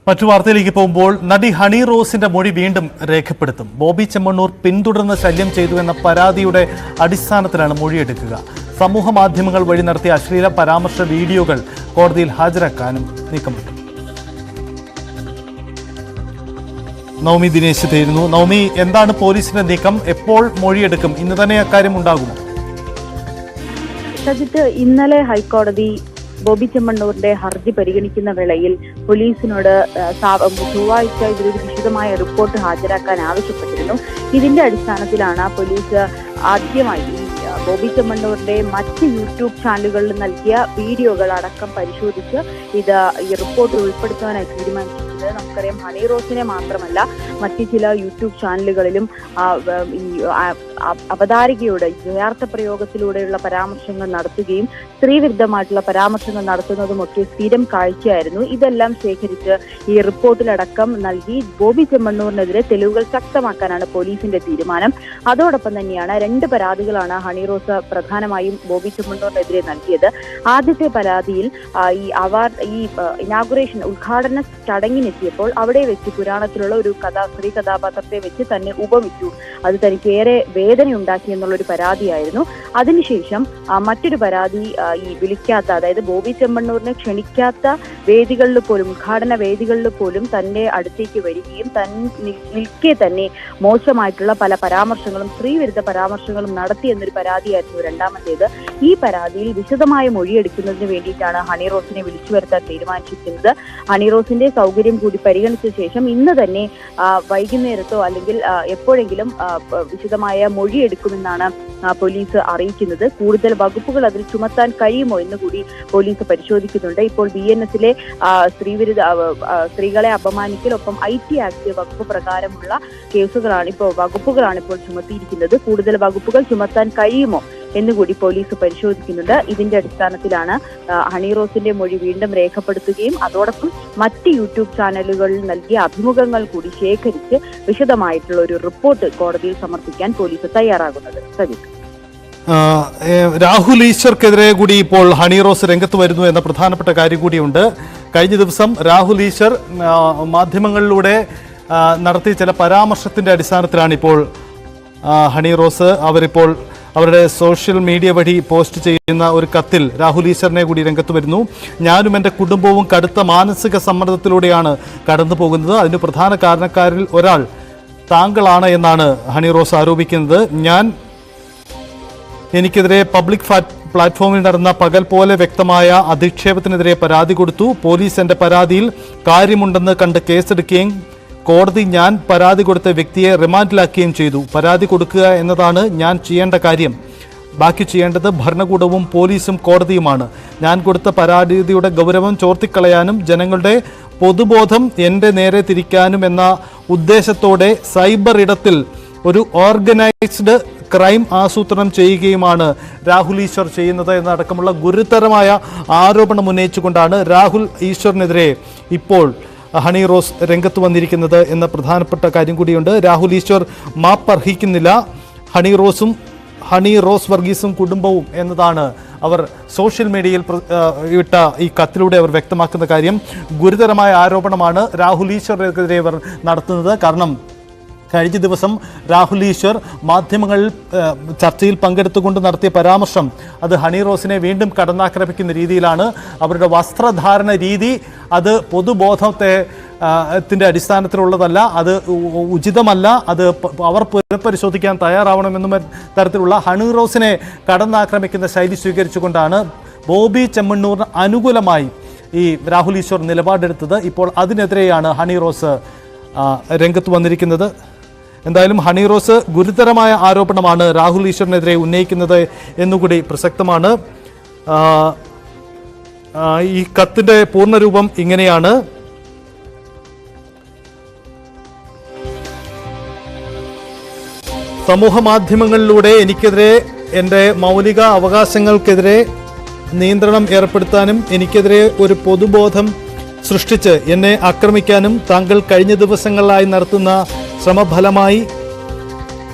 മറ്റു വാർത്തയിലേക്ക് പോകുമ്പോൾ നടി ഹണി റോസിന്റെ മൊഴി വീണ്ടും രേഖപ്പെടുത്തും. ബോബി ചെമ്മണ്ണൂർ പിന്തുടർന്ന് ശല്യം ചെയ്തു എന്ന പരാതിയുടെ അടിസ്ഥാനത്തിലാണ് മൊഴിയെടുക്കുക. സമൂഹ മാധ്യമങ്ങൾ വഴി നടത്തിയ അശ്ലീല പരാമർശ വീഡിയോകൾ കോടതിയിൽ ഹാജരാക്കാനും നീക്കമുണ്ട്. നവമി ദിനേശ് തേരുന്നു. നവമി, എന്താണ് പോലീസിന്റെ നീക്കം? എപ്പോൾ മൊഴിയെടുക്കും? ഇന്ന് തന്നെ അക്കാര്യം ഉണ്ടാകുമോ? സജിത്ത്, ഇന്നലെ ഹൈക്കോടതി ബോബി ചെമ്മണ്ണൂരിന്റെ ഹർജി പരിഗണിക്കുന്ന വേളയിൽ പോലീസിനോട് ചൊവ്വാഴ്ച ഇതിലൊരു വിശദമായ റിപ്പോർട്ട് ഹാജരാക്കാൻ ആവശ്യപ്പെട്ടിരുന്നു. ഇതിന്റെ അടിസ്ഥാനത്തിലാണ് പോലീസ് ആദ്യമായി ബോബി ചെമ്മണ്ണൂരിന്റെ മറ്റ് യൂട്യൂബ് ചാനലുകളിൽ നൽകിയ വീഡിയോകൾ അടക്കം പരിശോധിച്ച് ഈ റിപ്പോർട്ടിൽ ഉൾപ്പെടുത്താനായി തീരുമാനിച്ചത്. നമുക്കറിയാം, ഹണി റോസിനെ മാത്രമല്ല മറ്റ് ചില യൂട്യൂബ് ചാനലുകളിലും ഈ അവതാരികയുടെ യഥാർത്ഥ പ്രയോഗത്തിലൂടെയുള്ള പരാമർശങ്ങൾ നടത്തുകയും സ്ത്രീവിരുദ്ധമായിട്ടുള്ള പരാമർശങ്ങൾ നടത്തുന്നതുമൊക്കെ സ്ഥിരം കാഴ്ചയായിരുന്നു. ഇതെല്ലാം ശേഖരിച്ച് ഈ റിപ്പോർട്ടിലടക്കം നൽകി ബോബി ചെമ്മണ്ണൂരിനെതിരെ തെളിവുകൾ ശക്തമാക്കാനാണ് പോലീസിന്റെ തീരുമാനം. അതോടൊപ്പം തന്നെയാണ് 2 പരാതികളാണ് ഹണി റോസ് പ്രധാനമായും ബോബി ചെമ്മണ്ണൂരിനെതിരെ നൽകിയത്. ആദ്യത്തെ പരാതിയിൽ ഈ ഇനാഗുറേഷൻ ഉദ്ഘാടന ചടങ്ങിനെത്തിയപ്പോൾ അവിടെ വെച്ച് പുരാണത്തിലുള്ള ഒരു സ്ത്രീ കഥാപാത്രത്തെ വെച്ച് തന്നെ ഉപമിച്ചു. അത് തനിക്ക് ഏറെ വേദനയുണ്ടാക്കി എന്നുള്ളൊരു പരാതിയായിരുന്നു. അതിനുശേഷം മറ്റൊരു പരാതി ഈ വിളിക്കാത്ത, അതായത് ബോബി ചെമ്മണ്ണൂരിനെ ക്ഷണിക്കാത്ത വേദികളിൽ പോലും, ഉദ്ഘാടന വേദികളിൽ പോലും തന്റെ അടുത്തേക്ക് വരികയും നിൽക്കെ തന്നെ മോശമായിട്ടുള്ള പല പരാമർശങ്ങളും സ്ത്രീവിരുദ്ധ പരാമർശങ്ങളും നടത്തി എന്നൊരു പരാതിയായിരുന്നു രണ്ടാമത്തേത്. ഈ പരാതിയിൽ വിശദമായ മൊഴിയെടുക്കുന്നതിന് വേണ്ടിയിട്ടാണ് ഹണി റോസിനെ വിളിച്ചു വരുത്താൻ തീരുമാനിച്ചിരിക്കുന്നത്. ഹണി റോസിന്റെ സൗകര്യം കൂടി പരിഗണിച്ച ശേഷം ഇന്ന് തന്നെ വൈകുന്നേരത്തോ അല്ലെങ്കിൽ എപ്പോഴെങ്കിലും വിശദമായ മൊഴിയെടുക്കുമെന്നാണ് പോലീസ് അറിയിക്കുന്നത്. കൂടുതൽ വകുപ്പുകൾ അതിൽ ചുമത്താൻ കഴിയുമോ എന്ന് കൂടി പോലീസ് പരിശോധിക്കുന്നുണ്ട്. ഇപ്പോൾ BNS-ലെ സ്ത്രീകളെ അപമാനിക്കൽ, ഒപ്പം IT ആക്ട് വകുപ്പ് പ്രകാരമുള്ള വകുപ്പുകളാണ് ഇപ്പോൾ ചുമത്തിയിരിക്കുന്നത്. കൂടുതൽ വകുപ്പുകൾ ചുമത്താൻ കഴിയുമോ എന്നുകൂടി പോലീസ് പരിശോധിക്കുന്നുണ്ട്. ഇതിന്റെ അടിസ്ഥാനത്തിലാണ് ഹണി റോസിന്റെ മൊഴി വീണ്ടും രേഖപ്പെടുത്തുകയും അതോടൊപ്പം മറ്റ് യൂട്യൂബ് ചാനലുകളിൽ നൽകിയ അഭിമുഖങ്ങൾ കൂടി ശേഖരിച്ച് വിശദമായിട്ടുള്ള ഒരു റിപ്പോർട്ട് കോടതിയിൽ സമർപ്പിക്കാൻ പോലീസ് തയ്യാറാകുന്നത്. സജിത്ത്, രാഹുൽ ഈശ്വർക്കെതിരെ കൂടി ഇപ്പോൾ ഹണി റോസ് രംഗത്ത് വരുന്നു എന്ന പ്രധാനപ്പെട്ട കാര്യം കൂടിയുണ്ട്. കഴിഞ്ഞ ദിവസം രാഹുൽ ഈശ്വർ മാധ്യമങ്ങളിലൂടെ നടത്തിയ ചില പരാമർശത്തിന്റെ അടിസ്ഥാനത്തിലാണ് ഇപ്പോൾ ഹണി റോസ് അവരിപ്പോൾ അവരുടെ സോഷ്യൽ മീഡിയ വഴി പോസ്റ്റ് ചെയ്യുന്ന ഒരു കത്തിൽ രാഹുൽ ഈശ്വറിനെ കൂടി രംഗത്ത് വരുന്നു. ഞാനും എൻ്റെ കുടുംബവും കടുത്ത മാനസിക സമ്മർദ്ദത്തിലൂടെയാണ് കടന്നു പോകുന്നത്. അതിന് പ്രധാന കാരണക്കാരിൽ ഒരാൾ താങ്കളാണ് എന്നാണ് ഹണി റോസ് ആരോപിക്കുന്നത്. എനിക്കെതിരെ പബ്ലിക് പ്ലാറ്റ്ഫോമിൽ നടന്ന പകൽ പോലെ വ്യക്തമായ അധിക്ഷേപത്തിനെതിരെ പരാതി കൊടുത്തു. പോലീസ് എൻ്റെ പരാതിയിൽ കാര്യമുണ്ടെന്ന് കണ്ട് കേസെടുക്കുകയും കോടതി ഞാൻ പരാതി കൊടുത്ത വ്യക്തിയെ റിമാൻഡിലാക്കുകയും ചെയ്തു. പരാതി കൊടുക്കുക എന്നതാണ് ഞാൻ ചെയ്യേണ്ട കാര്യം. ബാക്കി ചെയ്യേണ്ടത് ഭരണകൂടവും പോലീസും കോടതിയുമാണ്. ഞാൻ കൊടുത്ത പരാതിയുടെ ഗൗരവം ചോർത്തിക്കളയാനും ജനങ്ങളുടെ പൊതുബോധം എൻ്റെ നേരെ തിരിക്കാനും എന്ന ഉദ്ദേശത്തോടെ സൈബർ ഇടത്തിൽ ഒരു ഓർഗനൈസ്ഡ് ക്രൈം ആസൂത്രണം ചെയ്യുകയുമാണ് രാഹുൽ ഈശ്വർ ചെയ്യുന്നത് എന്നടക്കമുള്ള ഗുരുതരമായ ആരോപണം ഉന്നയിച്ചുകൊണ്ടാണ് രാഹുൽ ഈശ്വറിനെതിരെ ഇപ്പോൾ ഹണി റോസ് രംഗത്ത് വന്നിരിക്കുന്നത് എന്ന പ്രധാനപ്പെട്ട കാര്യം കൂടിയുണ്ട്. രാഹുൽ ഈശ്വർ മാപ്പർഹിക്കുന്നില്ല. ഹണി റോസ് വർഗീസും കുടുംബവും എന്നതാണ് അവർ സോഷ്യൽ മീഡിയയിൽ ഇട്ട ഈ കത്തിലൂടെ അവർ വ്യക്തമാക്കുന്ന കാര്യം. ഗുരുതരമായ ആരോപണമാണ് രാഹുൽ ഈശ്വറിനെതിരെ അവർ നടത്തുന്നത്. കാരണം കഴിഞ്ഞ ദിവസം രാഹുൽ ഈശ്വർ മാധ്യമങ്ങളിൽ ചർച്ചയിൽ പങ്കെടുത്തുകൊണ്ട് നടത്തിയ പരാമർശം അത് ഹണി റോസിനെ വീണ്ടും കടന്നാക്രമിക്കുന്ന രീതിയിലാണ്. അവരുടെ വസ്ത്രധാരണ രീതി അത് പൊതുബോധത്തിന്റെ അടിസ്ഥാനത്തിലുള്ളതല്ല, അത് ഉചിതമല്ല, അത് അവർ പുനഃപരിശോധിക്കാൻ തയ്യാറാവണമെന്നും തരത്തിലുള്ള ഹണി റോസിനെ കടന്നാക്രമിക്കുന്ന ശൈലി സ്വീകരിച്ചുകൊണ്ടാണ് ബോബി ചെമ്മണ്ണൂറിന് അനുകൂലമായി ഈ രാഹുൽ ഈശ്വർ നിലപാടെടുത്തത്. ഇപ്പോൾ അതിനെതിരെയാണ് ഹണി റോസ് രംഗത്ത് വന്നിരിക്കുന്നത്. എന്തായാലും ഹണി റോസ് ഗുരുതരമായ ആരോപണമാണ് രാഹുൽ ഈശ്വറിനെതിരെ ഉന്നയിക്കുന്നത് എന്നുകൂടി പ്രസക്തമാണ്. ഈ കത്തിന്റെ പൂർണ്ണരൂപം ഇങ്ങനെയാണ്. സമൂഹ മാധ്യമങ്ങളിലൂടെ എനിക്കെതിരെ എൻ്റെ മൗലിക അവകാശങ്ങൾക്കെതിരെ നിയന്ത്രണം ഏർപ്പെടുത്താനും എനിക്കെതിരെ ഒരു പൊതുബോധം സൃഷ്ടിച്ച് എന്നെ ആക്രമിക്കാനും താങ്കൾ കഴിഞ്ഞ ദിവസങ്ങളിലായി നടത്തുന്ന ശ്രമഫലമായി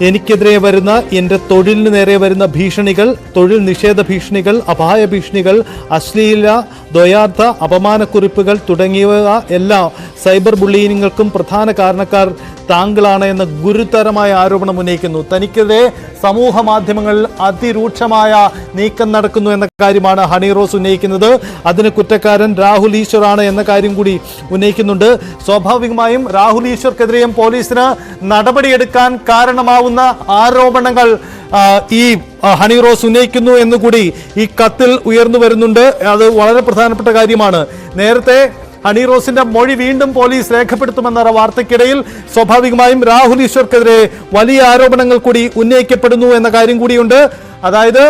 എനിക്കെതിരെ വരുന്ന എൻ്റെ തൊഴിലിന് നേരെ വരുന്ന ഭീഷണികൾ, തൊഴിൽ നിഷേധ ഭീഷണികൾ, അപായ ഭീഷണികൾ, അശ്ലീല ദ്വയാർത്ഥ അപമാനക്കുറിപ്പുകൾ തുടങ്ങിയവ എല്ലാ സൈബർ ബുള്ളിയിങ്ങുകൾക്കും പ്രധാന കാരണക്കാർ താങ്കളാണ് എന്ന ഗുരുതരമായ ആരോപണം ഉന്നയിക്കുന്നു. തനിക്കെതിരെ സമൂഹ മാധ്യമങ്ങളിൽ അതിരൂക്ഷമായ നീക്കം നടക്കുന്നു എന്ന കാര്യമാണ് ഹണി റോസ് ഉന്നയിക്കുന്നത്. അതിന് കുറ്റക്കാരൻ രാഹുൽ ഈശ്വറാണ് എന്ന കാര്യം കൂടി ഉന്നയിക്കുന്നുണ്ട്. സ്വാഭാവികമായും രാഹുൽ ഈശ്വർക്കെതിരെയും പോലീസിന് നടപടിയെടുക്കാൻ കാരണമാവുന്ന ആരോപണങ്ങൾ ഈ ഹണി റോസ് ഉന്നയിക്കുന്നു എന്നുകൂടി ഈ കത്തിൽ ഉയർന്നു വരുന്നുണ്ട്. അത് വളരെ പ്രധാനപ്പെട്ട കാര്യമാണ്. നേരത്തെ ഹണി റോസിന്റെ മൊഴി വീണ്ടും പോലീസ് രേഖപ്പെടുത്തുമെന്ന വാർത്തയ്ക്കിടയിൽ സ്വാഭാവികമായും രാഹുൽ ഈശ്വർക്കെതിരെ വലിയ ആരോപണങ്ങൾ കൂടി ഉന്നയിക്കപ്പെടുന്നു എന്ന കാര്യം കൂടിയുണ്ട്. അതായത്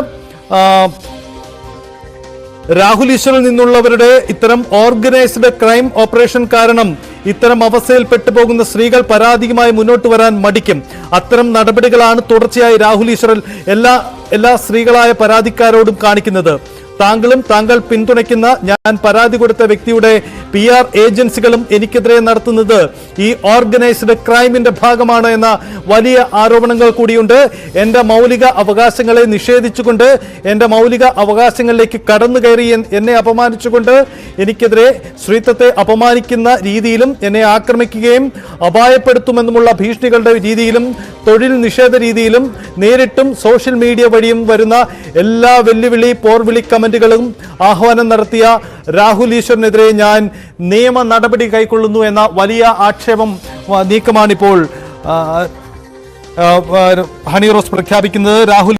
രാഹുൽ ഈശ്വറിൽ നിന്നുള്ളവരുടെ ഇത്തരം ഓർഗനൈസ്ഡ് ക്രൈം ഓപ്പറേഷൻ കാരണം ഇത്തരം അവസ്ഥയിൽ പെട്ടുപോകുന്ന സ്ത്രീകൾ പരാതിയുമായി മുന്നോട്ട് വരാൻ മടിക്കും. അത്തരം നടപടികളാണ് തുടർച്ചയായി രാഹുൽ ഈശ്വറിൽ എല്ലാ സ്ത്രീകളായ പരാതിക്കാരോടും കാണിക്കുന്നത്. താങ്കളും താങ്കൾ പിന്തുണയ്ക്കുന്ന ഞാൻ പരാതി കൊടുത്ത വ്യക്തിയുടെ PR ഏജൻസികളും എനിക്കെതിരെ നടത്തുന്നത് ഈ ഓർഗനൈസ്ഡ് ക്രൈമിന്റെ ഭാഗമാണ് എന്ന വലിയ ആരോപണങ്ങൾ കൂടിയുണ്ട്. എൻ്റെ മൗലിക അവകാശങ്ങളെ നിഷേധിച്ചുകൊണ്ട് എൻ്റെ മൗലിക അവകാശങ്ങളിലേക്ക് കടന്നു കയറി എന്നെ അപമാനിച്ചുകൊണ്ട് എനിക്കെതിരെ സ്ത്രീത്വത്തെ അപമാനിക്കുന്ന രീതിയിലും എന്നെ ആക്രമിക്കുകയും അപായപ്പെടുത്തുമെന്നുമുള്ള ഭീഷണികളുടെ രീതിയിലും തൊഴിൽ നിഷേധ രീതിയിലും നേരിട്ടും സോഷ്യൽ മീഡിയ വഴിയും വരുന്ന എല്ലാ വെല്ലുവിളി പോർവിളി കമന്റുകളും ആഹ്വാനം നടത്തിയ രാഹുൽ ഈശ്വറിനെതിരെ ഞാൻ നിയമ നടപടി കൈക്കൊള്ളുന്നു എന്ന വലിയ ആക്ഷേപം നീക്കമാണിപ്പോൾ ഹണി റോസ് പ്രഖ്യാപിക്കുന്നത്. രാഹുൽ